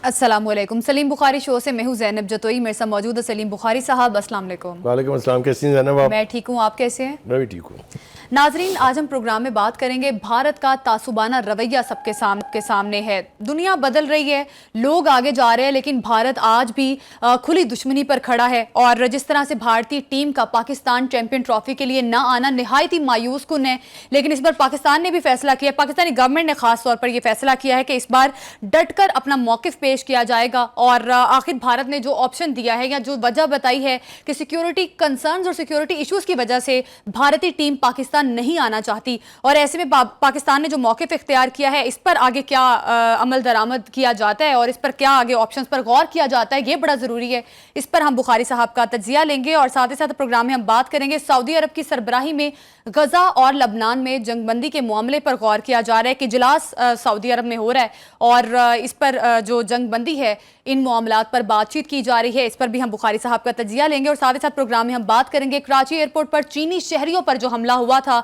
अस्सलामुअलैकुम। सलीम बुखारी शो से मैं हूँ ज़ैनब जतोई, मेरे साथ मौजूद है सलीम बुखारी साहब। अस्सलाम वालेकुम। वालेकुम अस्सलाम। कैसी हैं ज़ैनब आप? मैं ठीक हूँ, आप कैसे हैं? मैं भी ठीक हूँ। नाजरीन, आज हम प्रोग्राम में बात करेंगे भारत का तासुबाना रवैया सबके सामने है। दुनिया बदल रही है, लोग आगे जा रहे हैं, लेकिन भारत आज भी खुली दुश्मनी पर खड़ा है। और जिस तरह से भारतीय टीम का पाकिस्तान चैंपियन ट्रॉफी के लिए ना आना नहायत ही मायूस कुन है। लेकिन इस बार पाकिस्तान ने भी फैसला किया, पाकिस्तानी गवर्नमेंट ने खास तौर पर यह फैसला किया है कि इस बार डटकर अपना मौकिफ पेश किया जाएगा। और आखिर भारत ने जो ऑप्शन दिया है या जो वजह बताई है कि सिक्योरिटी कंसर्न्स और सिक्योरिटी इश्यूज की वजह से भारतीय टीम पाकिस्तान नहीं आना चाहती, और ऐसे में पाकिस्तान ने जो मौकिफ इख्तियार किया है, इस पर आगे क्या अमल दरामद किया जाता है और इस पर क्या आगे ऑप्शंस पर गौर किया जाता है, ये बड़ा जरूरी है। इस पर हम बुखारी साहब का तज्जिया लेंगे और साथ ही साथ प्रोग्राम में हम बात करेंगे सऊदी अरब की सरबराही में गजा और लबनान में जंगबंदी के मामले पर गौर किया जा रहा है कि इजलास सऊदी अरब में हो रहा है और इस पर जो जंगबंदी है, इन मामलात पर बातचीत की जा रही है। इस पर भी हम बुखारी साहब का तज्जिया लेंगे और साथ ही साथ प्रोग्राम में हम बात करेंगे कराची एयरपोर्ट पर चीनी शहरियों पर जो हमला हुआ था,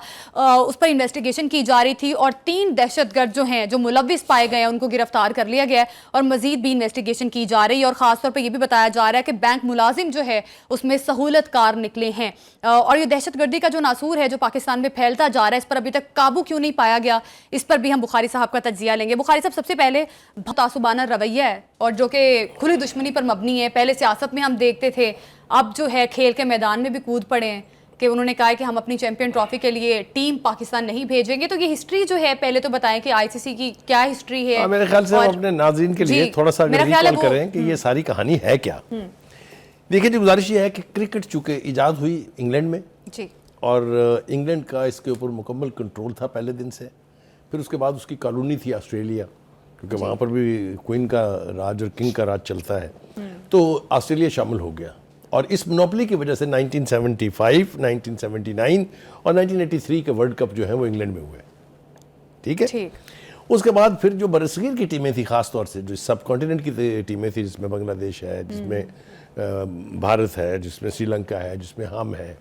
उस पर इन्वेस्टिगेशन की जा रही थी और 3 दहशतगर्द जो हैं, जो मुलविस पाए गए हैं, उनको गिरफ्तार कर लिया गया है और मजीद भी इन्वेस्टिगेशन की जा रही है। और खासतौर पर यह भी बताया जा रहा है कि बैंक मुलाजिम जो है उसमें सहूलतकार निकले हैं। और ये दहशतगर्दी का जो नासूर है जो पाकिस्तान में फैलता जा रहा है, इस पर अभी तक काबू क्यों नहीं पाया गया, इस पर भी हम बुखारी साहब का तज्जिया लेंगे। बुखारी साहब, सबसे पहले तासुबाना रवैया है और जो कि खुली दुश्मनी पर मबनी है। पहले सियासत में हम देखते थे, अब जो है खेल के मैदान में भी कूद पड़े हैं कि उन्होंने कहा है कि हम अपनी चैंपियन ट्रॉफी के लिए टीम पाकिस्तान नहीं भेजेंगे। तो ये हिस्ट्री जो है, पहले तो बताएं कि आईसीसी की क्या हिस्ट्री है। मेरे ख्याल से हम अपने नाज़रीन के लिए थोड़ा सा रिकॉल करें कि ये सारी कहानी है क्या। देखिए जी, गुजारिश ये है कि क्रिकेट चूंकि इजाद हुई इंग्लैंड में जी, और इंग्लैंड का इसके ऊपर मुकम्मल कंट्रोल था पहले दिन से। फिर उसके बाद उसकी कॉलोनी थी ऑस्ट्रेलिया, क्योंकि वहाँ पर भी क्वीन का राज और किंग का राज चलता है, तो ऑस्ट्रेलिया शामिल हो गया। और इस मोनोपोली की वजह से 1975, 1979 और 1983 के वर्ल्ड कप जो है वो इंग्लैंड में हुए। ठीक है, उसके बाद फिर जो बरसगीर की टीमें थी, खास तौर से जो सब कॉन्टिनेंट की टीमें थी, जिसमें बांग्लादेश है, जिसमें भारत है, जिसमें श्रीलंका है, जिसमें हम है,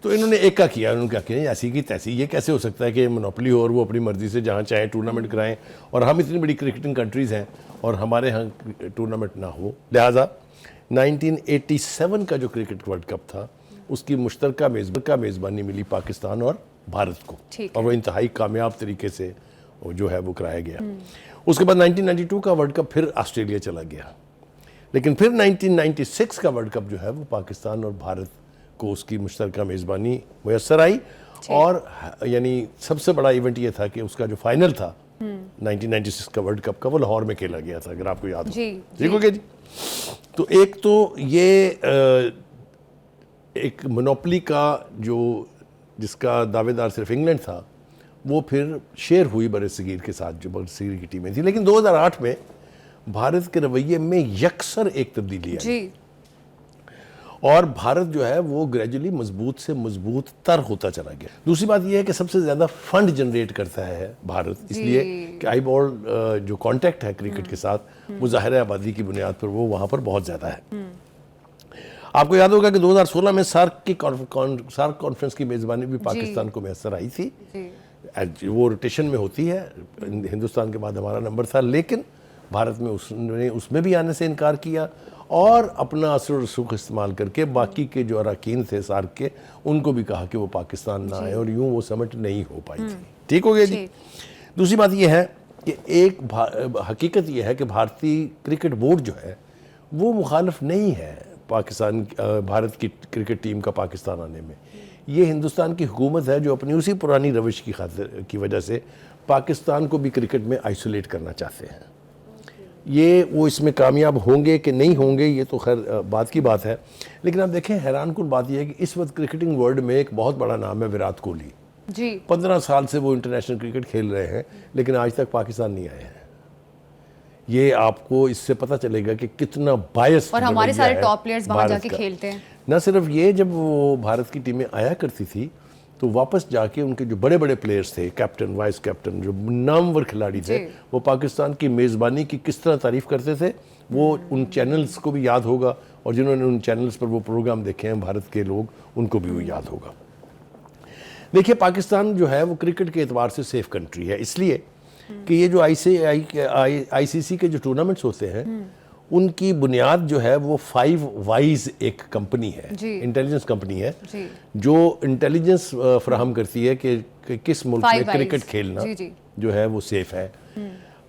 तो इन्होंने एक का किया। उन्होंने क्या किया, ऐसी की तैसी, ये कैसे हो सकता है कि मोनोपोली हो और वो अपनी मर्जी से जहाँ चाहे टूर्नामेंट कराएं, और हम इतनी बड़ी क्रिकेटिंग कंट्रीज़ हैं और हमारे यहाँ टूर्नामेंट ना हो। लिहाजा 1987 का जो क्रिकेट वर्ल्ड कप था, उसकी मुश्तरका मेज़बानी मिली पाकिस्तान और भारत को, और वो इंतहाई कामयाब तरीके से जो है वो कराया गया। उसके बाद 1992 का वर्ल्ड कप फिर ऑस्ट्रेलिया चला गया, लेकिन फिर 1996 का वर्ल्ड कप जो है वो पाकिस्तान और भारत को उसकी मुश्तरका मेज़बानी मुयस्सर आई। और यानी सबसे बड़ा इवेंट ये था कि उसका जो फाइनल था 1996 का वर्ल्ड कप का, वो लाहौर में खेला गया था, अगर आपको याद हो। ठीक हो गया जी। तो एक तो ये एक मोनोपोली का जो जिसका दावेदार सिर्फ इंग्लैंड था, वो फिर शेयर हुई बरसगीर के साथ, जो बरसगीर की टीमें थी। लेकिन 2008 में भारत के रवैये में यकसर एक तब्दीली आई और भारत जो है वो ग्रेजुअली मजबूत से मजबूत तर होता चला गया। दूसरी बात यह है कि सबसे ज़्यादा फंड जनरेट करता है भारत, इसलिए कि आई बॉल जो कांटेक्ट है क्रिकेट के साथ, वो ज़ाहिर आबादी की बुनियाद पर वो वहाँ पर बहुत ज़्यादा है। आपको याद होगा कि 2016 में सार्क कॉन्फ्रेंस की मेज़बानी भी पाकिस्तान को मैसर आई थी। वो रोटेशन में होती है, हिंदुस्तान के बाद हमारा नंबर था, लेकिन भारत में उसमें भी आने से इनकार किया और अपना असर और रसूख इस्तेमाल करके बाकी के जो अरकान थे सार्क के, उनको भी कहा कि वो पाकिस्तान ना आए, और यूं वो समिट नहीं हो पाई थी। ठीक हो गया जी। दूसरी बात यह है कि एक हकीकत यह है कि भारतीय क्रिकेट बोर्ड जो है वो मुखालिफ नहीं है भारत की क्रिकेट टीम का पाकिस्तान आने में। ये हिंदुस्तान की हुकूमत है जो अपनी उसी पुरानी रविश की वजह से पाकिस्तान को भी क्रिकेट में आइसोलेट करना चाहते हैं। ये वो इसमें कामयाब होंगे कि नहीं होंगे, ये तो खैर बात की बात है। लेकिन आप देखें, हैरानकुन बात यह है कि इस वक्त क्रिकेटिंग वर्ल्ड में एक बहुत बड़ा नाम है विराट कोहली जी। 15 साल से वो इंटरनेशनल क्रिकेट खेल रहे हैं, लेकिन आज तक पाकिस्तान नहीं आए हैं। ये आपको इससे पता चलेगा कि कितना बायस, और हमारे सारे टॉप प्लेयर्स वहां जाके खेलते हैं। न सिर्फ ये, जब वो भारत की टीमें आया करती थी तो वापस जाके उनके जो बड़े बड़े प्लेयर्स थे, कैप्टन, वाइस कैप्टन, जो नामवर खिलाड़ी थे, वो पाकिस्तान की मेज़बानी की किस तरह तारीफ़ करते थे। वो उन चैनल्स को भी याद होगा, और जिन्होंने उन चैनल्स पर वो प्रोग्राम देखे हैं भारत के लोग, उनको भी वो याद होगा। देखिए, पाकिस्तान जो है वो क्रिकेट के एतबार से सेफ कंट्री है, इसलिए कि ये जो आईसीसी के जो टूर्नामेंट्स होते हैं उनकी बुनियाद जो है वो 5 वाइज एक कंपनी है, इंटेलिजेंस कंपनी है जी। जो इंटेलिजेंस फराहम करती है कि किस मुल्क में 5 क्रिकेट वाइज। खेलना जी। जो है वो सेफ है।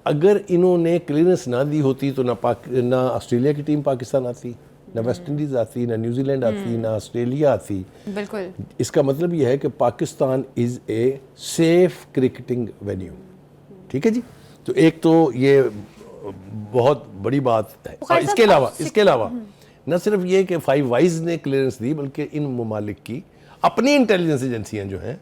अगर इन्होंने क्लियरेंस ना दी होती तो ना ऑस्ट्रेलिया की टीम पाकिस्तान आती, ना वेस्ट इंडीज आती, ना न्यूजीलैंड आती, ना ऑस्ट्रेलिया आती। बिल्कुल। इसका मतलब यह है कि Pakistan is a safe cricketing venue. ठीक है जी। तो एक तो ये बहुत बड़ी बात है। और इसके अलावा न सिर्फ ये कि 5 वाइज ने क्लियरेंस दी, बल्कि इन ममालिक की अपनी इंटेलिजेंस एजेंसियां जो हैं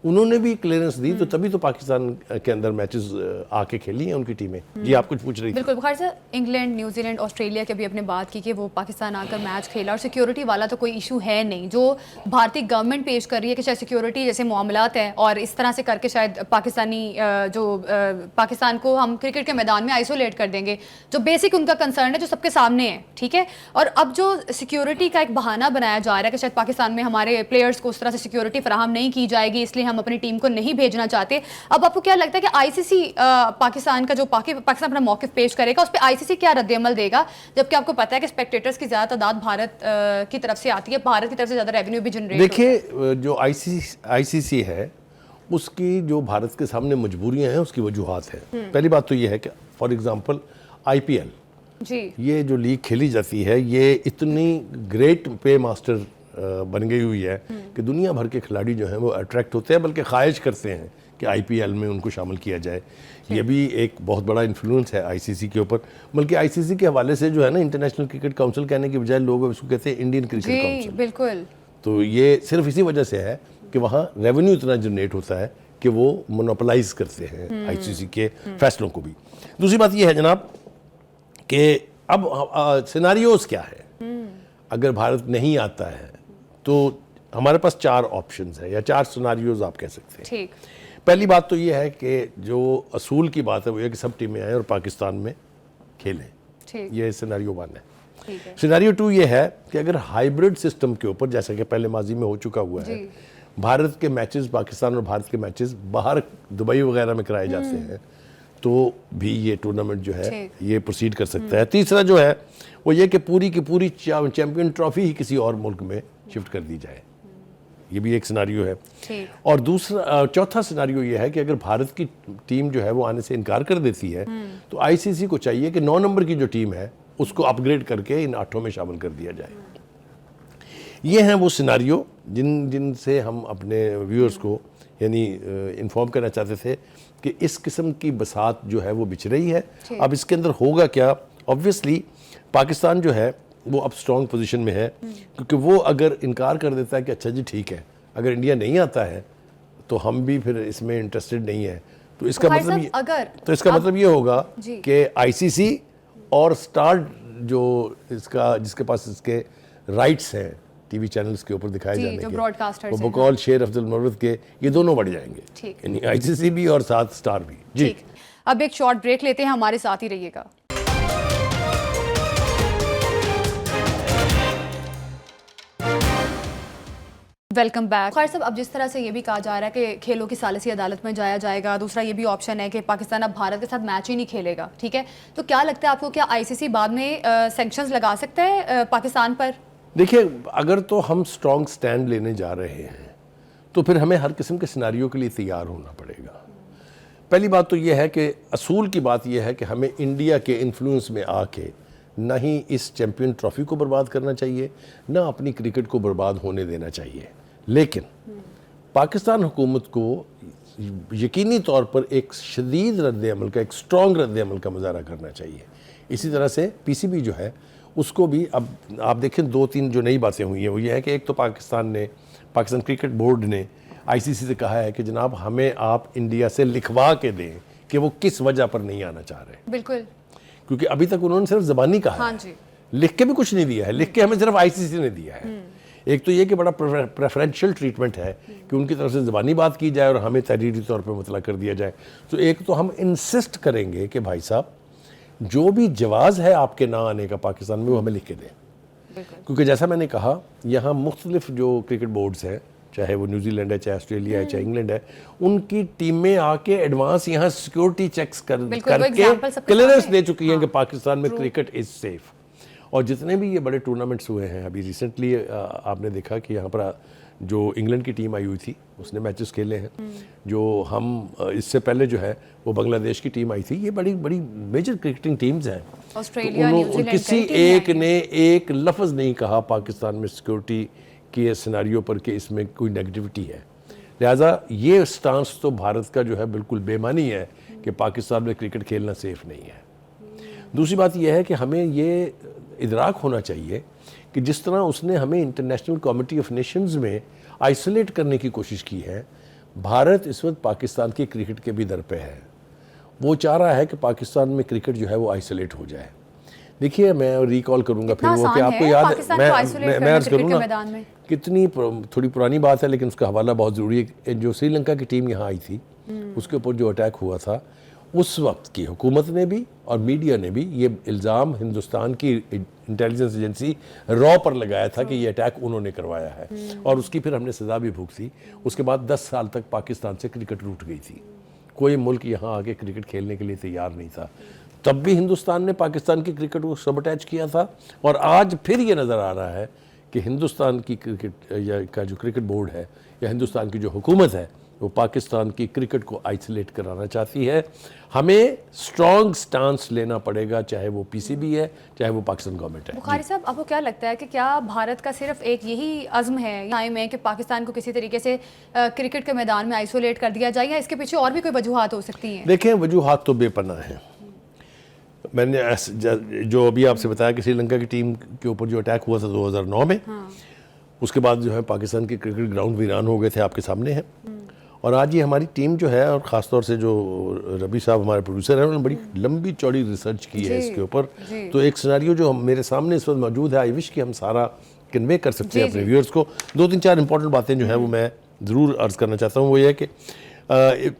उन्होंने भी क्लियरेंस दी, तो तभी तो पाकिस्तान के अंदर मैचेस आके खेली हैं उनकी टीमें। जी आप कुछ पूछ रही थी। बिल्कुल बुखार साहब, इंग्लैंड, न्यूजीलैंड, ऑस्ट्रेलिया के भी अपने बात की कि वो पाकिस्तान आकर मैच खेला और सिक्योरिटी वाला तो कोई इशू है नहीं। जो भारतीय गवर्नमेंट पेश कर रही है कि शायद सिक्योरिटी जैसे मामलात हैं और इस तरह से करके शायद पाकिस्तान को हम क्रिकेट के मैदान में आइसोलेट कर देंगे, जो बेसिक उनका कंसर्न है जो सबके सामने है। ठीक है, और अब जो सिक्योरिटी का एक बहाना बनाया जा रहा है कि शायद पाकिस्तान में हमारे प्लेयर्स को उस तरह से सिक्योरिटी फराहम नहीं की जाएगी, इसलिए हम अपनी टीम को नहीं भेजना चाहते। अब आपको क्या लगता है कि आईसीसी पाकिस्तान का जो पाकिस्तान अपना मौक़िफ़ पेश करेगा उस पर आईसीसी क्या रद्द-ए-अमल देगा, जबकि आपको पता है कि स्पेक्टेटर्स की ज़्यादा तादाद भारत की तरफ से आती है, भारत की तरफ से ज़्यादा रेवेन्यू भी जनरेट होता है। देखिए, जो आईसीसी है उसकी जो भारत के सामने मजबूरियां हैं उसकी वजूहात हैं। पहली बात तो ये है कि फॉर एग्जांपल आईपीएल जी, ये जो लीग खेली जाती है ये इतनी ग्रेट पे मास्टर बन गई हुई है कि दुनिया भर के खिलाड़ी जो हैं वो अट्रैक्ट होते हैं, बल्कि ख्वाहिश करते हैं कि आईपीएल में उनको शामिल किया जाए। ये भी एक बहुत बड़ा इन्फ्लुएंस है आईसीसी के ऊपर। बल्कि आईसीसी के हवाले से जो है ना, इंटरनेशनल क्रिकेट काउंसिल कहने के बजाय लोग उसको कहते हैं इंडियन क्रिकेट काउंसिल। बिल्कुल। तो ये सिर्फ इसी वजह से है कि वहाँ रेवेन्यू इतना जनरेट होता है कि वो मोनोपोलाइज करते हैं आईसीसी के फैसलों को भी। दूसरी बात ये है जनाब कि अब सिनारियोज क्या है। अगर भारत नहीं आता है तो हमारे पास 4 ऑप्शंस है या 4 सिनारियोज आप कह सकते हैं। ठीक। पहली बात तो ये है कि जो असूल की बात है वो है कि सब टीमें आएँ और पाकिस्तान में खेलें। ठीक। ये सिनारियो 1 है। ठीक है। सिनारियो 2 ये है कि अगर हाइब्रिड सिस्टम के ऊपर, जैसा कि पहले माजी में हो चुका हुआ है, भारत के मैचेस, पाकिस्तान और भारत के मैचेस बाहर दुबई वगैरह में कराए जाते हैं, तो भी ये टूर्नामेंट जो है ये प्रोसीड कर सकता है। तीसरा जो है वो ये कि पूरी की पूरी चैंपियन ट्रॉफी ही किसी और मुल्क में शिफ्ट कर दी जाए। ये भी एक सिनारियो है। और चौथा सिनारियो ये है कि अगर भारत की टीम जो है वो आने से इनकार कर देती है तो आईसीसी को चाहिए कि 9 नंबर की जो टीम है उसको अपग्रेड करके इन 8 में शामिल कर दिया जाए। ये हैं वो सिनारियो जिनसे हम अपने व्यूअर्स को यानी इन्फॉर्म करना चाहते थे कि इस किस्म की बसात जो है वो बिछ रही है। अब इसके अंदर होगा क्या? ऑब्वियसली पाकिस्तान जो है वो अब स्ट्रॉन्ग पोजीशन में है, क्योंकि वो अगर इनकार कर देता है कि अच्छा जी ठीक है, अगर इंडिया नहीं आता है तो हम भी फिर इसमें इंटरेस्टेड नहीं है, तो इसका मतलब ये होगा कि आईसीसी और स्टार जो जिसके पास इसके राइट्स हैं टीवी चैनल्स के ऊपर दिखाए जाने के, वो बकौल शेर अब्दुल मर्वत के, ये दोनों बढ़ जाएंगे, यानी आईसीसी भी और साथ स्टार भी। जी अब एक शॉर्ट ब्रेक लेते हैं, हमारे साथ ही रहिएगा। Welcome back. खैर साहब, अब जिस तरह से ये भी कहा जा रहा है कि खेलों की सालिसी अदालत में जाया जाएगा, दूसरा ये भी ऑप्शन है कि पाकिस्तान अब भारत के साथ मैच ही नहीं खेलेगा, ठीक है, तो क्या लगता है आपको, क्या आईसीसी बाद में सैंक्शंस लगा सकता है पाकिस्तान पर? देखिए, अगर तो हम स्ट्रॉन्ग स्टैंड लेने जा रहे हैं तो फिर हमें हर किस्म के सिनारियों के लिए तैयार होना पड़ेगा। पहली बात तो ये है कि असूल की बात यह है कि हमें इंडिया के इन्फ्लुएंस में आके ना ही इस चैम्पियन ट्रॉफी को बर्बाद करना चाहिए, ना अपनी क्रिकेट को बर्बाद होने देना चाहिए। लेकिन पाकिस्तान हुकूमत को यकीनी तौर पर एक शदीद रद्द-ए-अमल का, एक स्ट्रॉन्ग रद्द-ए-अमल का मुज़ाहरा करना चाहिए। इसी तरह से पीसीबी जो है उसको भी, अब आप देखें 2-3 जो नई बातें हुई हैं वो ये है कि एक तो पाकिस्तान क्रिकेट बोर्ड ने आईसीसी से कहा है कि जनाब हमें आप इंडिया से लिखवा के दें कि वो किस वजह पर नहीं आना चाह रहे। बिल्कुल, क्योंकि अभी तक उन्होंने सिर्फ ज़बानी कहा हाँ है, जी, लिख के भी कुछ नहीं दिया है। लिख के हमें सिर्फ आईसीसी ने दिया है। एक तो ये कि बड़ा प्रेफरेंशियल ट्रीटमेंट है कि उनकी तरफ से ज़बानी बात की जाए और हमें तहरीरी तौर पर मुतला कर दिया जाए। तो एक तो हम इंसिस्ट करेंगे कि भाई साहब जो भी जवाज़ है आपके ना आने का पाकिस्तान में वो हमें लिख के दें, क्योंकि जैसा मैंने कहा यहाँ मुख्तलिफ जो क्रिकेट बोर्ड्स हैं चाहे वो न्यूजीलैंड है, चाहे ऑस्ट्रेलिया है, चाहे इंग्लैंड है, उनकी टीमें आके एडवांस यहाँ सिक्योरिटी चेक्स करके क्लियरेंस दे चुकी हैं कि पाकिस्तान में क्रिकेट इज सेफ। और जितने भी ये बड़े टूर्नामेंट्स हुए हैं, अभी रिसेंटली आपने देखा कि यहाँ पर जो इंग्लैंड की टीम आई हुई थी उसने मैचेस खेले हैं, जो हम इससे पहले जो है वो बांग्लादेश की टीम आई थी। ये बड़ी बड़ी मेजर क्रिकेटिंग टीम्स हैं। ऑस्ट्रेलिया, तो न्यूजीलैंड, किसी एक ने एक लफ्ज़ नहीं कहा पाकिस्तान में सिक्योरिटी के सिनारियो पर कि इसमें कोई नेगेटिविटी है। लिहाजा ये स्टांस तो भारत का जो है बिल्कुल बेमानी है कि पाकिस्तान में क्रिकेट खेलना सेफ नहीं है। दूसरी बात यह है कि हमें ये इदराक होना चाहिए कि जिस तरह उसने हमें इंटरनेशनल कमेटी ऑफ नेशंस में आइसोलेट करने की कोशिश की है, भारत इस वक्त पाकिस्तान की क्रिकेट के भी दर पे है। वो चाह रहा है कि पाकिस्तान में क्रिकेट जो है वो आइसोलेट हो जाए। देखिए, मैं रिकॉल करूंगा फिर वो कि आपको याद है, मैं अर्ज करूँ ना, कितनी थोड़ी पुरानी बात है लेकिन उसका हवाला बहुत ज़रूरी है। जो श्रीलंका की टीम यहाँ आई थी उसके ऊपर जो अटैक हुआ था, उस वक्त की हुकूमत ने भी और मीडिया ने भी ये इल्ज़ाम हिंदुस्तान की इंटेलिजेंस एजेंसी रॉ पर लगाया था कि ये अटैक उन्होंने करवाया है, और उसकी फिर हमने सज़ा भी भुगती। उसके बाद 10 साल तक पाकिस्तान से क्रिकेट रूठ गई थी। कोई मुल्क यहाँ आके क्रिकेट खेलने के लिए तैयार नहीं था। तब भी हिंदुस्तान ने पाकिस्तान की क्रिकेट को सबअटैच किया था, और आज फिर ये नज़र आ रहा है कि हिंदुस्तान की क्रिकेट का जो क्रिकेट बोर्ड है या हिंदुस्तान की जो हुकूमत है वो पाकिस्तान की क्रिकेट को आइसोलेट कराना चाहती है। हमें स्ट्रॉन्ग स्टांस लेना पड़ेगा, चाहे वो पीसीबी है, चाहे वो पाकिस्तान गवर्नमेंट है। बुखारी साहब, आपको क्या लगता है कि क्या भारत का सिर्फ एक यही अज़्म है टाइम है कि पाकिस्तान को किसी तरीके से क्रिकेट के मैदान में आइसोलेट कर दिया जाए, या इसके पीछे और भी कोई वजूहात हो सकती हैं? देखें, वजूहात तो बेपनाह हैं। मैंने जो अभी आपसे बताया कि श्रीलंका की टीम के ऊपर जो अटैक हुआ था 2009 में, उसके बाद जो है पाकिस्तान के क्रिकेट ग्राउंड वीरान हो गए थे, आपके सामने है। और आज ये हमारी टीम जो है, और ख़ासतौर से जो रबी साहब हमारे प्रोड्यूसर हैं, उन्होंने बड़ी लंबी चौड़ी रिसर्च की है इसके ऊपर। तो एक सिनेरियो जो मेरे सामने इस वक्त मौजूद है, आई विश कि हम सारा कन्वे कर सकते हैं अपने व्यूअर्स को। 2-3-4 इंपॉर्टेंट बातें जो है वो मैं ज़रूर अर्ज़ करना चाहता हूँ। वो ये है कि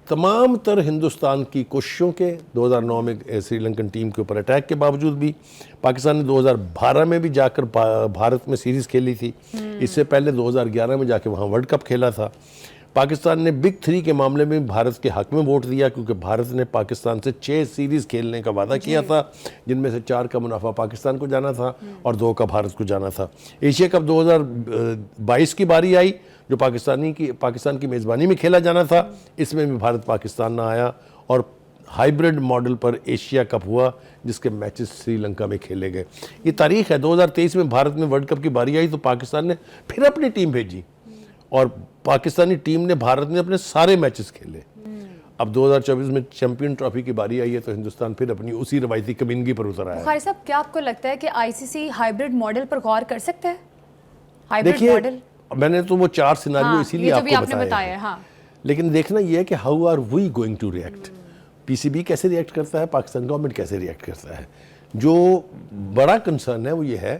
तमाम तर हिंदुस्तान की कोशिशों के 2009 में श्रीलंकन टीम के ऊपर अटैक के बावजूद भी पाकिस्तान ने 2012 में भी जाकर भारत में सीरीज़ खेली थी। इससे पहले 2011 में जाके वहाँ वर्ल्ड कप खेला था। पाकिस्तान ने बिग 3 के मामले में भारत के हक में वोट दिया, क्योंकि भारत ने पाकिस्तान से 6 सीरीज़ खेलने का वादा किया था, जिनमें से 4 का मुनाफा पाकिस्तान को जाना था और 2 का भारत को जाना था। एशिया कप 2022 की बारी आई, जो पाकिस्तान की मेज़बानी में खेला जाना था। इसमें भी भारत पाकिस्तान ना आया, और हाइब्रिड मॉडल पर एशिया कप हुआ, जिसके मैचेस श्रीलंका में खेले गए। ये तारीख है। 2023 में भारत में वर्ल्ड कप की बारी आई तो पाकिस्तान ने फिर अपनी टीम भेजी, और पाकिस्तानी टीम ने भारत में अपने सारे मैचेस खेले। अब 2024 में चैंपियन ट्रॉफी की बारी आई है तो हिंदुस्तान फिर अपनी उसी रवायती कमीनगी पर उतर आया है। बुखारी साहब, क्या आपको लगता है कि आईसीसी हाइब्रिड मॉडल पर गौर कर सकता है? हाइब्रिड देखिए, मॉडल, मैंने तो वो 4 सिनेरियो इसीलिए आपको बताया है। लेकिन देखना ये है कि how are we going to react. PCB कैसे रिएक्ट करता है, पाकिस्तान गवर्नमेंट कैसे रिएक्ट करता है। जो बड़ा कंसर्न है वो ये है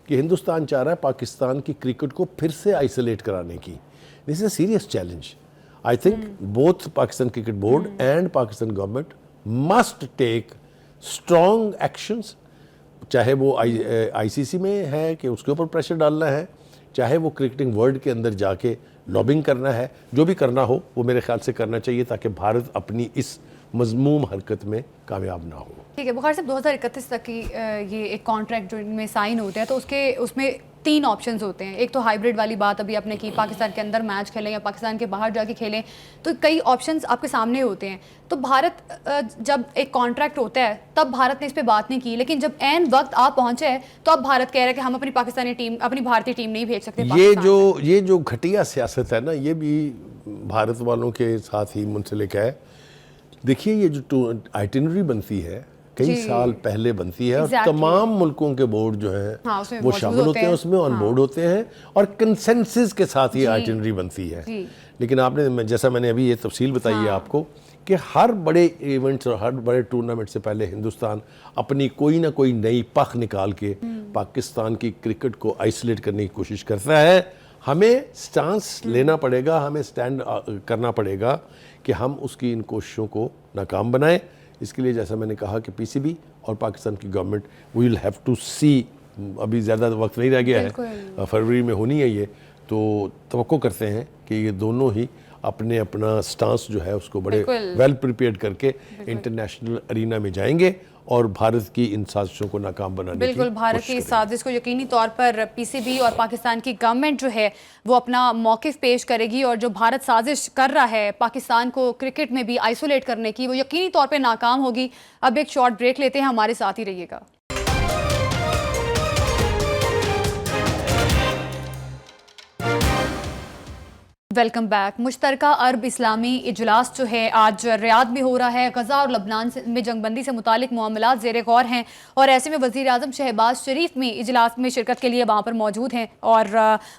कि हिंदुस्तान चाह रहा है पाकिस्तान की क्रिकेट को फिर से आइसोलेट कराने की। This is a serious challenge. I think both Pakistan cricket board and Pakistan government must take strong actions, चाहे वो आईसीसी में है कि उसके ऊपर प्रेशर डालना है, चाहे वो क्रिकेटिंग वर्ल्ड के अंदर जाके लॉबिंग करना है। जो भी करना हो वो मेरे ख्याल से करना चाहिए, ताकि भारत अपनी इस मजमूम हरकत में कामयाब ना हो। ठीक है बुखारी साहब, 2031 तक की ये एक कॉन्ट्रैक्ट जो इनमें साइन होते हैं, तो उसमें 3 ऑप्शंस होते हैं। एक तो हाइब्रिड वाली बात अभी आपने की, पाकिस्तान के अंदर मैच खेलें या पाकिस्तान के बाहर जाके खेलें, तो कई ऑप्शंस आपके सामने होते हैं। तो भारत जब एक कॉन्ट्रैक्ट होता है तब भारत ने इस पर बात नहीं की, लेकिन जब एन वक्त आप पहुंचे हैं तो अब भारत कह रहा है कि हम अपनी भारतीय टीम नहीं भेज सकते। ये जो घटिया सियासत है ना, ये भी भारत वालों के साथ ही मुंसलिक है। देखिए, ये जो आइटिनरी बनती है कई साल पहले बनती है, और तमाम मुल्कों के बोर्ड जो है वो शामिल होते हैं उसमें, ऑन बोर्ड होते हैं, और कंसेंसस के साथ ये आइटिनरी बनती है। लेकिन आपने, जैसा मैंने अभी ये तफसील बताई है आपको, कि हर बड़े इवेंट्स और हर बड़े टूर्नामेंट से पहले हिंदुस्तान अपनी कोई ना कोई नई पख निकाल के पाकिस्तान की क्रिकेट को आइसोलेट करने की कोशिश करता है। हमें स्टांस लेना पड़ेगा, हमें स्टैंड करना पड़ेगा कि हम उसकी इन कोशिशों को नाकाम बनाएं। इसके लिए जैसा मैंने कहा कि पीसीबी और पाकिस्तान की government, we will have to see, अभी ज़्यादा वक्त नहीं रह गया है, फरवरी में होनी है ये, तो तवक्को करते हैं कि ये दोनों ही अपने अपना स्टांस जो है उसको बड़े बिल्कुल। वेल प्रिपेयर्ड करके इंटरनेशनल अरीना में जाएंगे और भारत की इन साजिशों को नाकाम बनाने की बिल्कुल, भारत की कोशिश इस साजिश को यकीनी तौर पर पीसीबी और पाकिस्तान की गवर्नमेंट जो है वो अपना मौक़िफ़ पेश करेगी, और जो भारत साजिश कर रहा है पाकिस्तान को क्रिकेट में भी आइसोलेट करने की, वो यकीनी तौर पर नाकाम होगी। अब एक शॉर्ट ब्रेक लेते हैं, हमारे साथ ही रहिएगा। Welcome back. मुश्तरका अरब इस्लामी इजलास जो है आज रियाद में हो रहा है। गज़ा और लबनान में जंगबंदी से मुतालिक मामलात ज़ेर गौर हैं, और ऐसे में वज़ीर आज़म शहबाज शरीफ में इजलास में शिरकत के लिए वहाँ पर मौजूद हैं। और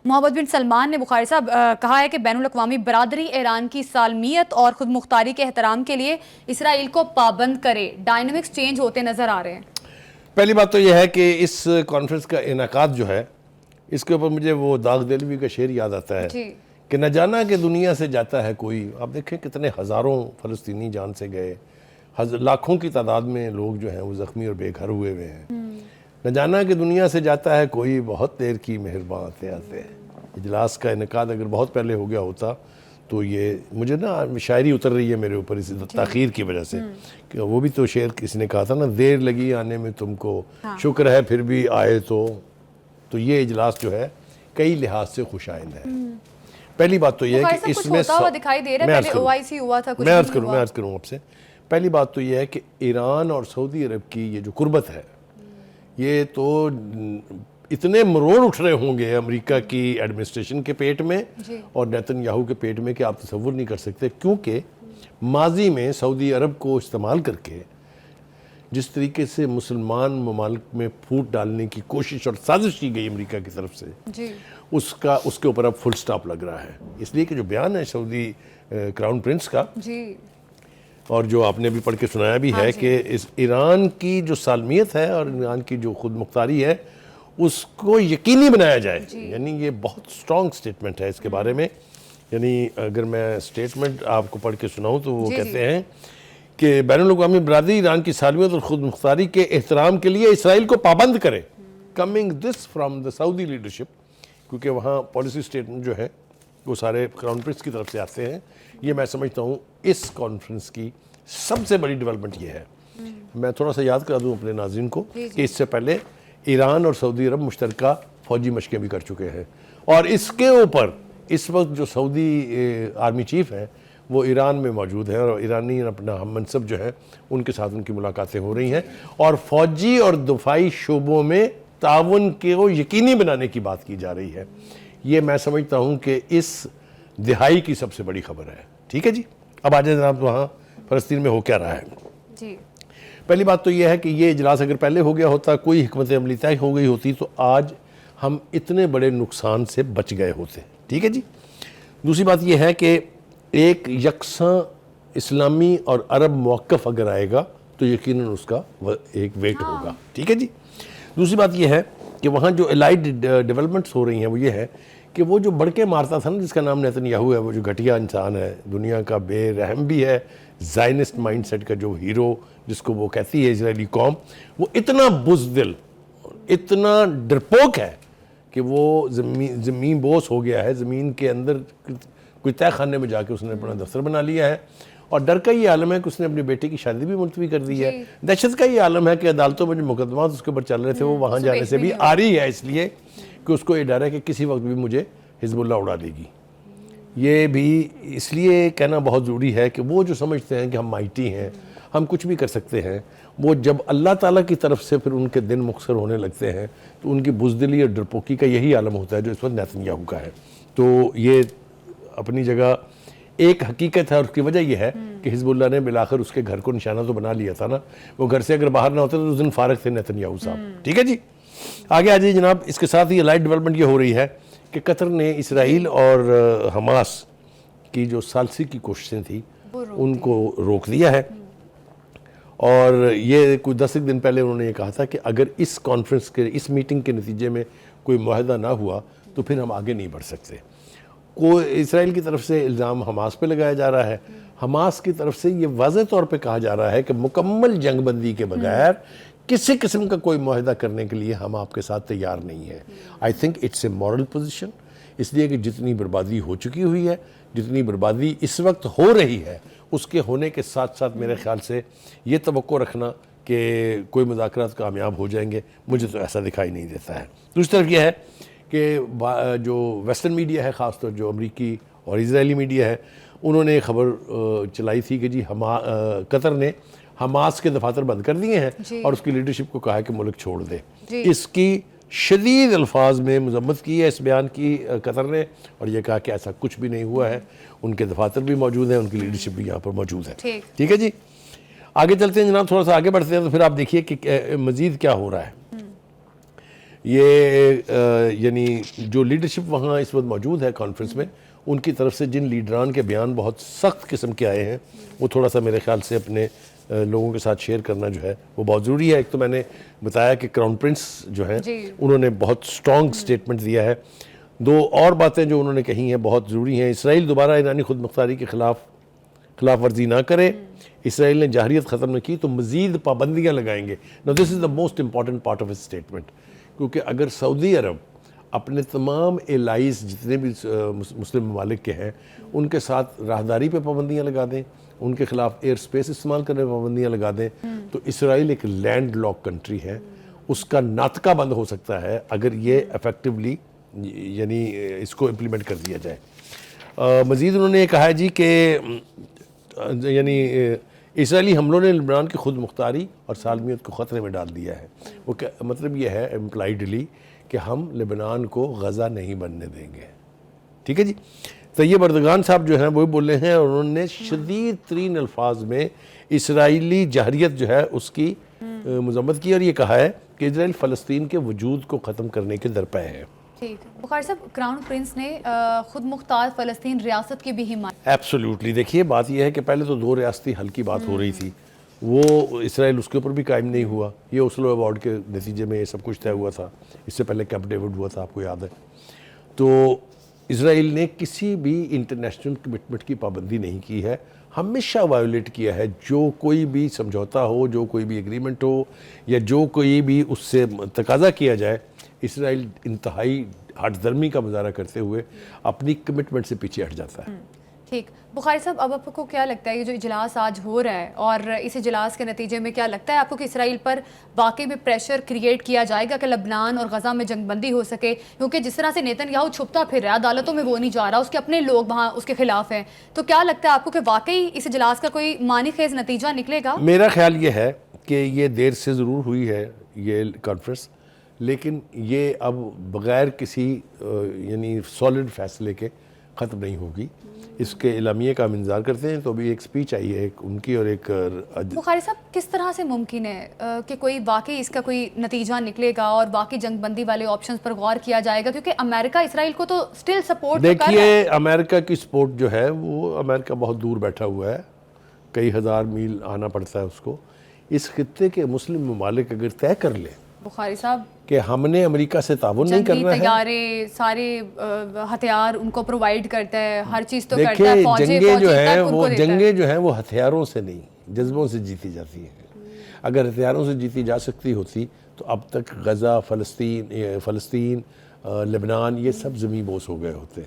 मोहम्मद बिन सलमान ने बुखारी साहब कहा है कि बैनुल-अक़वामी बरादरी ईरान की सालमियत और खुद मुख्तारी के एहतराम के लिए इसराइल को पाबंद करे। डायनामिक्स चेंज होते नज़र आ रहे हैं। पहली बात तो यह है कि इस कॉन्फ्रेंस का इनेकाद जो है, इसके ऊपर मुझे वो दाग देलवी का शेर याद आता है कि न जाना कि दुनिया से जाता है कोई। आप देखें कितने हज़ारों फ़लस्तीनी जान से गए, लाखों की तादाद में लोग जो हैं वो ज़ख्मी और बेघर हुए हुए हैं। न जाना कि दुनिया से जाता है कोई, बहुत देर की मेहरबान आते आते। इजलास का इनेकाद अगर बहुत पहले हो गया होता तो ये मुझे ना शायरी उतर रही है मेरे ऊपर इस ताख़ीर की वजह से, कि वो भी तो शेर किसी ने कहा था ना, देर लगी आने में तुमको, शुक्र है फिर भी आए। तो ये इजलास जो है कई लिहाज से खुशाइंद है। पहली बात तो यह है कि इसमें दिखाई दे रहा है, पहले ओआईसी हुआ था, कुछ मैं अर्ज़ करूँ आपसे। पहली बात तो यह है कि ईरान और सऊदी अरब की ये जो कुर्बत है, ये तो इतने मरोड़ उठ रहे होंगे अमेरिका की एडमिनिस्ट्रेशन के पेट में और नेतन्याहू के पेट में कि आप तसव्वुर नहीं कर सकते। क्योंकि माजी में सऊदी अरब को इस्तेमाल करके जिस तरीके से मुसलमान ममालिक में फूट डालने की कोशिश और साजिश की गई अमेरिका की तरफ से, उसके ऊपर अब फुल स्टॉप लग रहा है। इसलिए कि जो बयान है सऊदी क्राउन प्रिंस का और जो आपने भी पढ़ के सुनाया भी है कि इस ईरान की जो सालमियत है और ईरान की जो खुद मुख्तारी है उसको यकीनी बनाया जाए। यानी ये बहुत स्ट्रॉन्ग स्टेटमेंट है इसके बारे में। यानी अगर मैं स्टेटमेंट आपको पढ़ के सुनाऊँ तो वो कहते हैं कि बैनुल-अक़वामी बरादरी ईरान की सालमियत और खुद मुख्तारी के एहतराम के लिए इसराइल को पाबंद करे। Coming this from the Saudi leadership, क्योंकि वहाँ पॉलिसी स्टेटमेंट जो है वो सारे क्राउन प्रिंस की तरफ से आते हैं। ये मैं समझता हूँ इस कॉन्फ्रेंस की सबसे बड़ी डेवलपमेंट ये है। मैं थोड़ा सा याद करा दूँ अपने नाज़रीन को कि इससे पहले ईरान और सऊदी अरब मुश्तरका फ़ौजी मशक़ें भी कर चुके हैं, और इसके ऊपर इस वक्त जो सऊदी आर्मी चीफ़ हैं वो ईरान में मौजूद है और ईरानी अपना हम मनसब जो है उनके साथ उनकी मुलाकातें हो रही हैं, और फ़ौजी और दफाई शोबों में ताउन को यकीनी बनाने की बात की जा रही है। ये मैं समझता हूँ कि इस दिहाई की सबसे बड़ी खबर है। ठीक है जी, अब आ जाए जनाब वहाँ फ़लस्तीन में हो क्या रहा है जी। पहली बात तो यह है कि ये इजलास अगर पहले हो गया होता, कोई हिकमत अमली तय हो गई होती, तो आज हम इतने बड़े नुकसान से बच गए होते। ठीक है जी। दूसरी बात यह है कि एक यकसां इस्लामी और अरब मौक़िफ़ अगर आएगा तो यकीनन उसका एक वेट होगा। ठीक है जी। दूसरी बात यह है कि वहाँ जो एलाइड डेवलपमेंट्स हो रही हैं वो ये है कि वो जो बढ़ के मारता था ना, जिसका नाम नेतन्याहू है, वो जो घटिया इंसान है, दुनिया का बेरहम भी है, ज़ायनिस्ट माइंडसेट का जो हीरो जिसको वो कहती है इजरायली कौम, वो इतना बुज़दिल, इतना डरपोक है कि वो ज़मीन बोस हो गया है। ज़मीन के अंदर कोई तय खाने में जाके उसने अपना दफ्तर बना लिया है, और डर का ये आलम है कि उसने अपनी बेटे की शादी भी मुलतवी कर दी है। दहशत का ये आलम है कि अदालतों में जो मुकदमा उसके ऊपर चल रहे थे वो वहाँ जाने से भी आ रही है, इसलिए कि उसको ये डर है कि किसी वक्त भी मुझे हिजबुल्लाह उड़ा देगी। ये भी इसलिए कहना बहुत ज़रूरी है कि वो जो समझते हैं कि हम माइटी हैं, हम कुछ भी कर सकते हैं, वो जब अल्लाह ताला की तरफ से फिर उनके दिन मुख्सर होने लगते हैं तो उनकी बुज़दिली और डरपोकी का यही आलम होता है जो इस वक्त नेतन्याहू का है। तो ये अपनी जगह एक हकीकत है, और उसकी वजह यह है कि हिजबुल्लाह ने बिलाखिर उसके घर को निशाना तो बना लिया था ना। वो घर से अगर बाहर ना होते तो उस दिन फारग थे नेतन्याहू साहब। ठीक है जी। आगे आ जाइए जनाब। इसके साथ ही लाइट डेवलपमेंट ये हो रही है कि कतर ने इसराइल और हमास की जो सालसी की कोशिशें थी उनको रोक दिया है, और ये कुछ 10 दिन पहले उन्होंने ये कहा था कि अगर इस कॉन्फ्रेंस के, इस मीटिंग के नतीजे में कोई मुआहदा ना हुआ तो फिर हम आगे नहीं बढ़ सकते। इसराइल की तरफ से इल्ज़ाम हमास पे लगाया जा रहा है, हमास की तरफ से ये वाज़ेह तौर पे कहा जा रहा है कि मुकम्मल जंगबंदी के बगैर किसी किस्म का कोई मुआहदा करने के लिए हम आपके साथ तैयार नहीं है। I think it's a moral position, इसलिए कि जितनी बर्बादी हो चुकी हुई है, जितनी बर्बादी इस वक्त हो रही है, उसके होने के साथ साथ मेरे ख्याल से ये तवक्को रखना कि कोई मुज़ाकरात कामयाब हो जाएंगे, मुझे तो ऐसा दिखाई नहीं देता है। दूसरी तरफ यह है कि जो वेस्टर्न मीडिया है, ख़ासतौर जो अमरीकी और इजरायली मीडिया है, उन्होंने खबर चलाई थी कि जी कतर ने हमास के दफातर बंद कर दिए हैं और उसकी लीडरशिप को कहा है कि मुल्क छोड़ दे। इसकी शदीद अल्फाज में मजम्मत की है इस बयान की कतर ने, और ये कहा कि ऐसा कुछ भी नहीं हुआ है, उनके दफातर भी मौजूद हैं, उनकी लीडरशिप भी यहाँ पर मौजूद है। ठीक है जी, आगे चलते हैं जनाब, थोड़ा सा आगे बढ़ते हैं तो फिर आप देखिए कि मज़ीद क्या हो रहा है। ये यानी जो लीडरशिप वहाँ इस वक्त मौजूद है कॉन्फ्रेंस में, उनकी तरफ से जिन लीडरान के बयान बहुत सख्त किस्म के आए हैं, वो थोड़ा सा मेरे ख्याल से अपने लोगों के साथ शेयर करना जो है वो बहुत ज़रूरी है। एक तो मैंने बताया कि क्राउन प्रिंस जो है उन्होंने बहुत स्ट्रॉन्ग स्टेटमेंट दिया है। दो और बातें जो उन्होंने कही हैं बहुत ज़रूरी हैं। इसराइल दोबारा ईरानी खुद मुख्तारी के खिलाफ वर्जी ना करे, इसराइल ने जाहरियत ख़त्म न की तो मज़ीद पाबंदियाँ लगाएंगे। Now this is the most important part of his statement, क्योंकि अगर सऊदी अरब अपने तमाम एलाइज जितने भी मुस्लिम ममालिक के हैं उनके साथ राहदारी पे पाबंदियाँ लगा दें, उनके खिलाफ एयर स्पेस इस्तेमाल करने पर पाबंदियाँ लगा दें, तो इसराइल एक लैंड लॉक कंट्री है, उसका नातका बंद हो सकता है अगर ये इफेक्टिवली यानी इसको इम्प्लीमेंट कर दिया जाए। मज़ीद उन्होंने ये कहा है जी कि यानी इसराइली हमलों ने लिबनान की खुद मुख्तारी और सालमियत को ख़तरे में डाल दिया है। वो मतलब ये है इम्प्लाइडली कि हम लिबनान को गज़ा नहीं बनने देंगे। ठीक है जी, तैयब अर्दगान साहब जो हैं वो बोले हैं और उन्होंने शदीद तरीन अल्फाज में इसराइली जहरियत जो है उसकी मजम्मत की और ये कहा है कि इसराइल फ़लस्तीन के वजूद को ख़त्म करने के दरपे है। ठीक, बुखारी साहब, क्राउन प्रिंस ने खुद मुख्तार फ़लस्तीन रियासत की भी हिमायत। एब्सोल्युटली, देखिए बात यह है कि पहले तो दो रियासती हल की बात हो रही थी, वो इसराइल उसके ऊपर भी कायम नहीं हुआ। ये ओस्लो अवार्ड के नतीजे में ये सब कुछ तय हुआ था। इससे पहले कैंप डेविड हुआ था, आपको याद है। तो इसराइल ने किसी भी इंटरनेशनल कमिटमेंट की पाबंदी नहीं की है, हमेशा वायोलेट किया है। जो कोई भी समझौता हो, जो कोई भी एग्रीमेंट हो या जो कोई भी उससे तकाजा किया जाए, इसराइल इंतहाई हठधर्मी का मुजाहरा करते हुए अपनी कमिटमेंट से पीछे हट जाता है। ठीक, बुखारी साहब, अब आपको क्या लगता है ये जो इजलास आज हो रहा है और इस इजलास के नतीजे में क्या लगता है आपको कि इसराइल पर वाकई में प्रेशर क्रिएट किया जाएगा कि लबनान और गज़ा में जंगबंदी हो सके? क्योंकि जिस तरह से नेतन्याहू छुपता फिर रहा है, अदालतों में वो नहीं जा रहा, उसके अपने लोग वहाँ उसके खिलाफ हैं, तो क्या लगता है आपको कि वाकई इस इजलास का कोई मानी खेज नतीजा निकलेगा? मेरा ख्याल ये है कि ये देर से ज़रूर हुई है ये कॉन्फ्रेंस, लेकिन ये अब बग़ैर किसी यानी सॉलिड फैसले के ख़त्म नहीं होगी। इसके इलामिये का हम इंतज़ार करते हैं। तो अभी एक स्पीच आई है एक उनकी और एक बुखारी साहब, किस तरह से मुमकिन है कि कोई वाकई इसका कोई नतीजा निकलेगा और वाकई जंगबंदी वाले ऑप्शंस पर गौर किया जाएगा? क्योंकि अमेरिका इसराइल को तो स्टिल सपोर्ट देखिए, अमेरिका की सपोर्ट जो है वो अमेरिका बहुत दूर बैठा हुआ है, कई हज़ार मील आना पड़ता है उसको। इस खित्ते के मुस्लिम ममालिक अगर तय कर ले बुखारी साहब कि हमने अमेरिका से ताउन नहीं करना है, तैयारे सारे हथियार उनको प्रोवाइड करता है, हर चीज़ तो करता है, देखिए जंगे जो है वो जंगे जो है वो हथियारों से नहीं जज्बों से जीती जाती है। अगर हथियारों से जीती जा सकती होती तो अब तक गज़ा, फ़लस्तीन, लेबनान ये सब ज़मीं बोस हो गए होते।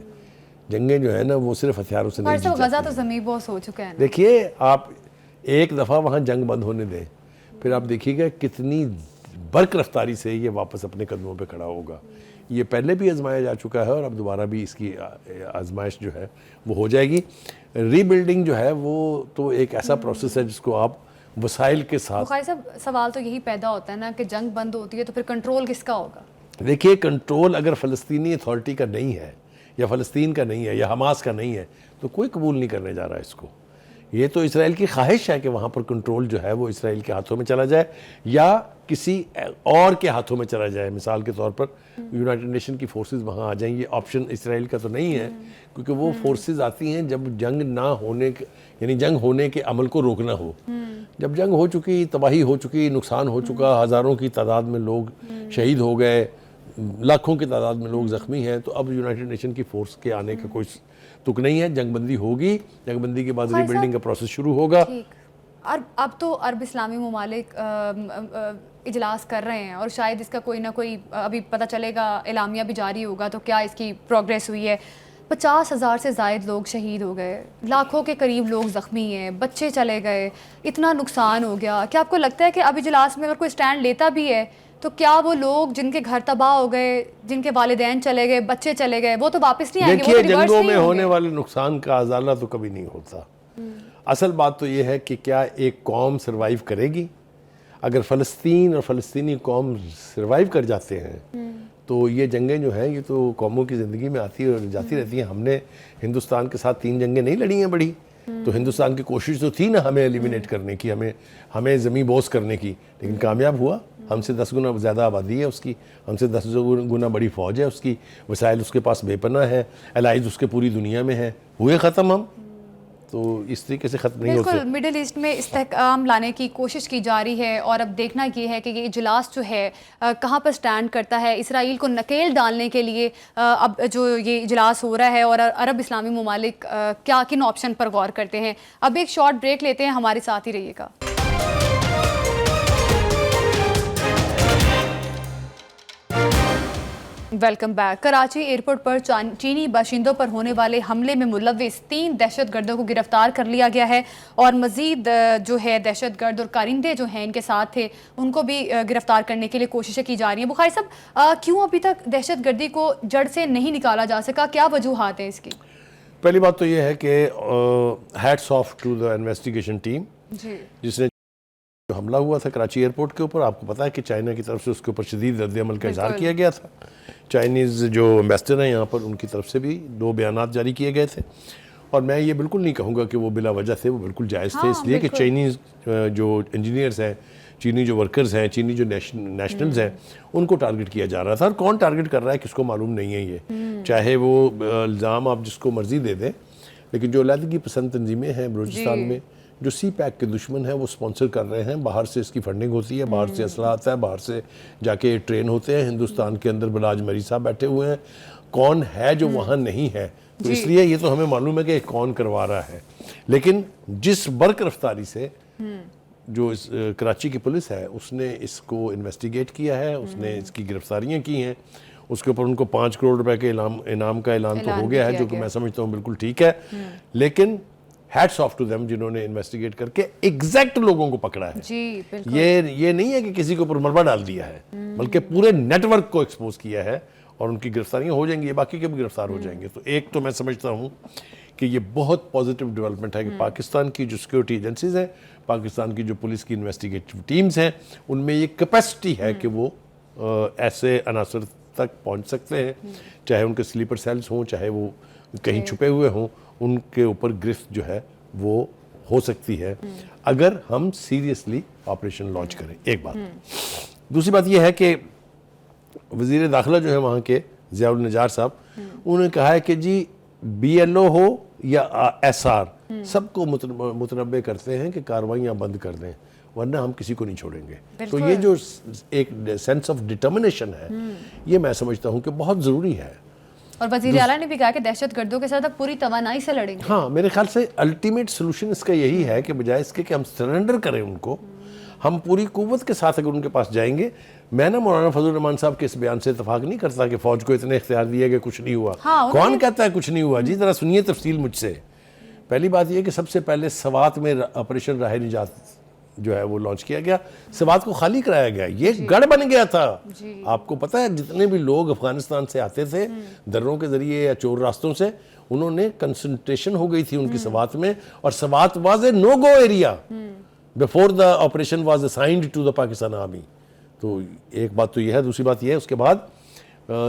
जंगे जो है ना वो सिर्फ हथियारों से नहीं जीती। गज़ा तो ज़मीं बोस हो चुका है। देखिए, आप एक दफ़ा वहाँ जंग बंद होने दें, फिर आप देखिएगा कितनी बर्क रफ्तारी से ये वापस अपने कदमों पे खड़ा होगा। ये पहले भी आजमाया जा चुका है और अब दोबारा भी इसकी आजमाइश जो है वो हो जाएगी। रीबिल्डिंग जो है वो तो एक ऐसा प्रोसेस है जिसको आप वसाइल के साथ। बुखारी साहब, सवाल तो यही पैदा होता है ना कि जंग बंद होती है तो फिर कंट्रोल किसका होगा? देखिए, कंट्रोल अगर फ़लस्तीनी अथॉरिटी का नहीं है या फ़लस्तीन का नहीं है या हमास का नहीं है तो कोई कबूल नहीं करने जा रहा है इसको। ये तो इसराइल की ख्वाहिश है कि वहाँ पर कंट्रोल जो है वो इसराइल के हाथों में चला जाए या किसी और के हाथों में चला जाए। मिसाल के तौर पर यूनाइटेड नेशन की फोर्सेस वहाँ आ जाएंगी। ऑप्शन इसराइल का तो नहीं है, क्योंकि वो फोर्सेस आती हैं जब जंग ना होने के यानी जंग होने के अमल को रोकना हो। जब जंग हो चुकी, तबाही हो चुकी, नुकसान हो चुका, हज़ारों की तादाद में लोग शहीद हो गए, लाखों की तादाद में लोग ज़ख्मी हैं, तो अब यूनाइटेड नेशन की फोर्स के आने का कोई तुक नहीं है। जंगबंदी होगी, जंगबंदी के बाद रीबिल्डिंग का प्रोसेस शुरू होगा। अब तो अरब इस्लामी ममालिक इजलास कर रहे हैं और शायद इसका कोई ना कोई अभी पता चलेगा, एलामिया भी जारी होगा तो क्या इसकी प्रोग्रेस हुई है। 50,000 से ज़ायद लोग शहीद हो गए, लाखों के करीब लोग ज़ख्मी हैं, बच्चे चले गए, इतना नुकसान हो गया। क्या आपको लगता है कि अब इजलास में अगर कोई स्टैंड लेता भी है तो क्या वो लोग जिनके घर तबाह हो गए, जिनके वालिदैन चले गए, बच्चे चले गए, वो तो वापस नहीं आएंगे? देखिए, जंगों में होने वाले नुकसान का अजाला तो कभी नहीं होता। असल बात तो ये है कि क्या एक कौम सरवाइव करेगी। अगर फ़लस्तीन और फ़लस्तीनी कौम सरवाइव कर जाते हैं तो ये जंगें जो हैं ये तो कौमों की ज़िंदगी में आती और जाती रहती हैं। हमने हिंदुस्तान के साथ 3 जंगें नहीं लड़ी हैं बड़ी, तो हिंदुस्तान की कोशिश तो थी ना हमें एलिमिनेट करने की, हमें ज़मीं बोस करने की, लेकिन कामयाब हुआ। हमसे 10 गुना ज़्यादा आबादी है उसकी, हमसे 10 गुना बड़ी फ़ौज है उसकी, वसाइल उसके पास बेपनाह है, एलाइज उसके पूरी दुनिया में है। हुए ख़त्म हम, तो इस तरीके से ख़त्म नहीं होते। बिल्कुल, मिडिल ईस्ट में इस्तेहकाम लाने की कोशिश की जा रही है और अब देखना ये है कि ये इजलास जो है कहाँ पर स्टैंड करता है। इसराइल को नकेल डालने के लिए अब जो ये इजलास हो रहा है और अरब इस्लामी ममालिक क्या किन ऑप्शन पर गौर करते हैं। अब एक शॉर्ट ब्रेक लेते हैं, हमारे साथ ही रहिएगा। Welcome back. कराची एयरपोर्ट पर चीनी बाशिंदों पर होने वाले हमले में मुलव्विस 3 दहशतगर्दों को गिरफ्तार कर लिया गया है और मजीद जो है दहशतगर्द और कारिंदे जो हैं इनके साथ थे उनको भी गिरफ्तार करने के लिए कोशिशें की जा रही हैं। बुखारी साहब, क्यों अभी तक दहशतगर्दी को जड़ से नहीं निकाला जा सका, क्या वजूहात हैं इसकी? पहली बात तो ये है कि hats off to the investigation team जिसने जो हमला हुआ था कराची एयरपोर्ट के ऊपर। आपको पता है कि चाइना की तरफ से उसके ऊपर शदीद रद्द-ए-अमल का इजहार किया गया था। चाइनीज़ जो एम्बेसडर हैं यहाँ पर, उनकी तरफ से भी 2 बयानात जारी किए गए थे और मैं ये बिल्कुल नहीं कहूँगा कि वो बिला वजह थे, वो बिल्कुल जायज़ थे। इसलिए कि चाइनीज़ जो इंजीनियर्स हैं, चीनी जो वर्कर्स हैं, चीनी जो नेशनल्स हैं, उनको टारगेट किया जा रहा था। और कौन टारगेट कर रहा है किसको मालूम नहीं है ये, चाहे वो इल्ज़ाम आप जिसको मर्जी दे दें, लेकिन जो अलहदगी पसंद तंजीमें हैं बलूचिस्तान में, जो सी पैक के दुश्मन हैं, वो स्पॉन्सर कर रहे हैं। बाहर से इसकी फंडिंग होती है, बाहर से असला आता है, बाहर से जाके ट्रेन होते हैं। हिंदुस्तान के अंदर बलाज मरी साहब बैठे हुए हैं, कौन है जो वहाँ नहीं है, तो इसलिए ये तो हमें मालूम है कि कौन करवा रहा है। लेकिन जिस बर्क रफ्तारी से जो इस कराची की पुलिस है उसने इसको इन्वेस्टिगेट किया है, उसने इसकी गिरफ्तारियाँ की हैं, उसके ऊपर उनको 5 करोड़ रुपए के इनाम का ऐलान तो हो गया है, जो कि मैं समझता हूँ बिल्कुल ठीक है। लेकिन हैट्स ऑफ टू देम जिन्होंने इन्वेस्टिगेट करके एग्जैक्ट लोगों को पकड़ा है। जी, बिल्कुल। ये नहीं है कि किसी के ऊपर मलबा डाल दिया है, बल्कि पूरे नेटवर्क को एक्सपोज किया है और उनकी गिरफ्तारियां हो जाएंगी, बाकी के भी गिरफ्तार हो जाएंगे। तो एक तो मैं समझता हूँ कि ये बहुत पॉजिटिव डेवलपमेंट है कि पाकिस्तान की जो सिक्योरिटी एजेंसीज हैं, पाकिस्तान की जो पुलिस की इन्वेस्टिगेटिव टीम्स हैं, उनमें ये कैपेसिटी है कि वो ऐसे अनासर तक पहुँच सकते हैं, चाहे उनके स्लीपर सेल्स हों, चाहे वो कहीं छुपे हुए हों, उनके ऊपर गिरफ्त जो है वो हो सकती है अगर हम सीरियसली ऑपरेशन लॉन्च करें। एक बात। दूसरी बात यह है कि वज़ीर दाखिला जो है वहाँ के ज़ियाउल नजार साहब, उन्होंने कहा है कि जी BLO हो या SR, सबको मुतनब्बे करते हैं कि कार्रवाइयाँ बंद कर दें, वरना हम किसी को नहीं छोड़ेंगे। तो ये जो एक सेंस ऑफ डिटर्मिनेशन है, ये मैं समझता हूँ कि बहुत ज़रूरी है। और वज़ीर आला ने भी कहा कि दहशतगर्दों के साथ अब पूरी तवानाई से लड़ेंगे। हाँ, मेरे ख्याल से अल्टीमेट सोल्यूशन इसका यही है कि बजाय इसके कि हम सरेंडर करें उनको, हम पूरी कुव्वत के साथ अगर उनके पास जाएंगे। मैं ना मौलाना फजल रहमान साहब के इस बयान से इतफाक नहीं करता कि फौज को इतने इख्तियार दिए कि कुछ नहीं हुआ। हाँ, कौन कहता है कुछ नहीं हुआ? जी जरा सुनिए तफसील मुझसे। पहली बात यह कि सबसे पहले सवात में ऑपरेशन राह निजात जो है वो लॉन्च किया गया, सवात को खाली कराया गया, ये गढ़ बन गया था। आपको पता है जितने भी लोग अफगानिस्तान से आते थे दर्रों के जरिए या चोर रास्तों से, उन्होंने कंसंट्रेशन हो गई थी उनकी सवात में, और Swat was a no go area before the operation was assigned to the Pakistan army. तो एक बात तो यह है। दूसरी बात यह है, उसके बाद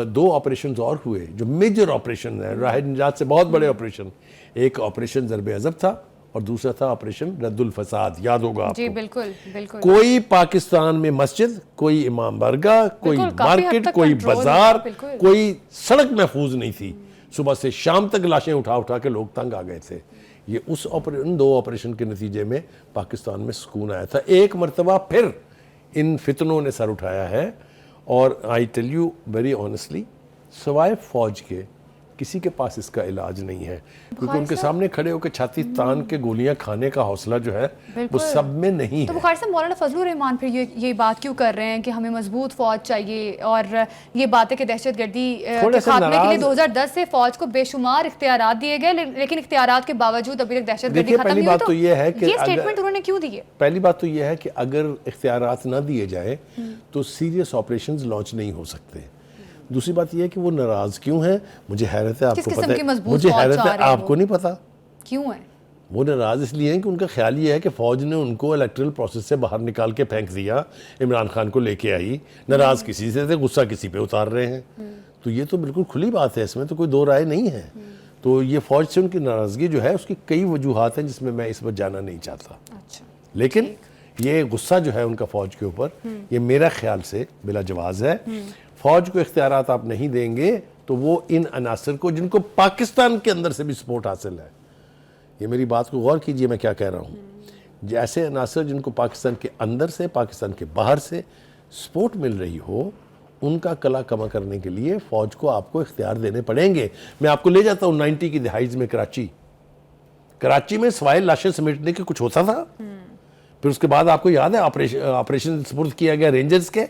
2 ऑपरेशन और हुए जो मेजर ऑपरेशन है राह निजात से बहुत बड़े ऑपरेशन। एक ऑपरेशन ज़रबे अज़ब था और दूसरा था ऑपरेशन रद्दुल फसाद, याद होगा आपको। जी बिल्कुल बिल्कुल। कोई पाकिस्तान में मस्जिद, कोई इमाम बारगाह, कोई मार्केट, कोई बाजार, कोई सड़क महफूज नहीं थी। सुबह से शाम तक लाशें उठा उठा के लोग तंग आ गए थे। ये उन 2 ऑपरेशन के नतीजे में पाकिस्तान में सुकून आया था। एक मरतबा फिर इन फितनों ने सर उठाया है, और I tell you very honestly, सवाए फौज के किसी के पास इसका इलाज नहीं है, क्योंकि उनके सामने खड़े होकर छाती तान के गोलियां खाने का हौसला जो है वो सब में नहीं तो है। बुखारी साहब, मौलाना फजलुर रहमान फिर ये बात क्यों कर रहे हैं कि हमें मजबूत फौज चाहिए, और ये बातें कि दहशतगर्दी के खात्मे के लिए 2010 से फौज को बेशुमार इख्तियारात दिए गए, लेकिन इख्तियारात के बावजूद अभी तक दहशतगर्दी खत्म नहीं हुई। तो ये है कि ये स्टेटमेंट उन्होंने क्यों दी है? पहली बात तो ये है कि अगर इख्तियारात ना दिए जाए तो सीरियस ऑपरेशंस लॉन्च नहीं हो सकते। दूसरी बात यह है कि वो नाराज क्यों हैं, मुझे हैरत है, आपको पता है, मुझे हैरत है, आपको नहीं पता क्यों है वो नाराज। इसलिए है कि उनका ख्याल ये है कि फौज ने उनको इलेक्ट्रल प्रोसेस से बाहर निकाल के फेंक दिया, इमरान खान को लेके आई, नाराज किसी से थे, गुस्सा किसी पे उतार रहे हैं। तो ये तो बिल्कुल खुली बात है, इसमें तो कोई दो राय नहीं है। तो ये फौज से उनकी नाराजगी जो है उसकी कई वजूहात हैं जिसमें मैं इस पर जाना नहीं चाहता। अच्छा, लेकिन ये गुस्सा जो है उनका फौज के ऊपर, ये मेरा ख्याल से बिला जवाज है। फौज को इख्तियारात आप नहीं देंगे तो वो इन अनासर को, जिनको पाकिस्तान के अंदर से भी सपोर्ट हासिल है, ये मेरी बात को गौर कीजिए मैं क्या कह रहा हूँ, ऐसे अनासर जिनको पाकिस्तान के अंदर से, पाकिस्तान के बाहर से सपोर्ट मिल रही हो, उनका कला कमा करने के लिए फौज को आपको इख्तियार देने पड़ेंगे। मैं आपको ले जाता हूँ 90 की दहाई में कराची में सवाए लाशें समेटने के कुछ होता था। फिर उसके बाद आपको याद है ऑपरेशन सपुर्द किया गया रेंजर्स के।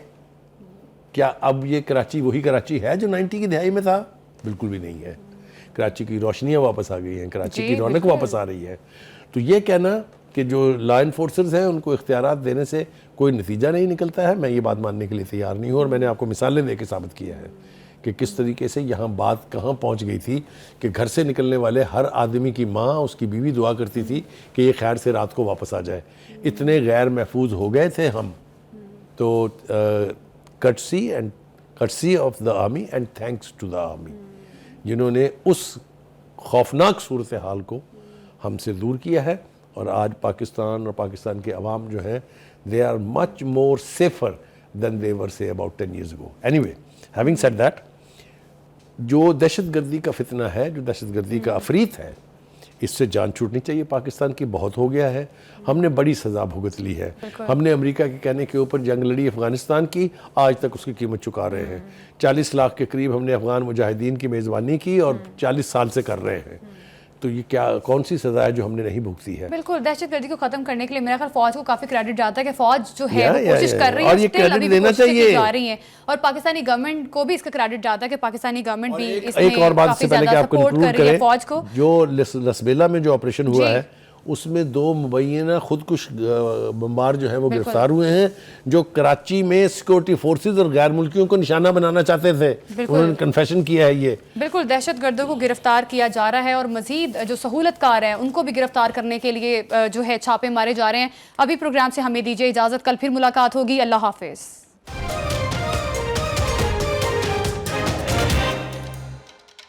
क्या अब ये कराची वही कराची है जो 90 की दहाई में था? बिल्कुल भी नहीं है। कराची की रोशनियां वापस आ गई हैं, कराची की रौनक वापस आ रही है। तो ये कहना कि जो लॉ एनफोर्सर्स हैं उनको इख्तियारात देने से कोई नतीजा नहीं निकलता है, मैं ये बात मानने के लिए तैयार नहीं हूँ। और मैंने आपको मिसालें दे के साबित किया है कि किस तरीके से यहाँ बात कहाँ पहुँच गई थी कि घर से निकलने वाले हर आदमी की माँ, उसकी बीवी दुआ करती थी कि ये खैर से रात को वापस आ जाए। इतने गैर महफूज हो गए थे हम। तो courtesy of the army and thanks to the army, जिन्होंने उस खौफनाक सूरत हाल को हमसे दूर किया है। और आज पाकिस्तान और पाकिस्तान के अवाम जो हैं, they are much more safer than they were से about 10 years ago। Anyway, having said that, जो दहशतगर्दी का फितना है, जो दहशतगर्दी का अफरीत है, इससे जान छूटनी चाहिए। पाकिस्तान की बहुत हो गया है, हमने बड़ी सज़ा भुगत ली है। हमने अमेरिका के कहने के ऊपर जंग लड़ी अफ़गानिस्तान की, आज तक उसकी कीमत चुका रहे हैं। 40 लाख के करीब हमने अफ़गान मुजाहिदीन की मेज़बानी की और 40 साल से कर रहे हैं। तो ये क्या, कौन सी सज़ा है जो हमने नहीं भुगती है? बिल्कुल, दहशतगर्दी को खत्म करने के लिए मेरा ख्याल फौज को काफी क्रेडिट जाता है कि फौज जो है वो कोशिश कर रही है, और ये क्रेडिट देना चाहिए जा रही है। और पाकिस्तानी गवर्नमेंट को भी इसका क्रेडिट जाता है कि पाकिस्तानी गवर्नमेंट भी इसमें एक और बात से पहले कि आप कंक्लूड करें, फौज को जो लसबेला में जो ऑपरेशन हुआ है उसमें 2 मुबैना खुदकुश बमबार जो है वो गिरफ्तार हुए हैं, जो कराची में सिक्योरिटी फोर्सेस और गैर मुल्कियों को निशाना बनाना चाहते थे। उन्होंने कन्फेशन किया है ये। बिल्कुल, दहशतगर्दों को गिरफ्तार किया जा रहा है और मजीद जो सहूलतकार हैं उनको भी गिरफ्तार करने के लिए जो है छापे मारे जा रहे हैं। अभी प्रोग्राम से हमें दीजिए इजाज़त, कल फिर मुलाकात होगी। अल्लाह हाफिज़।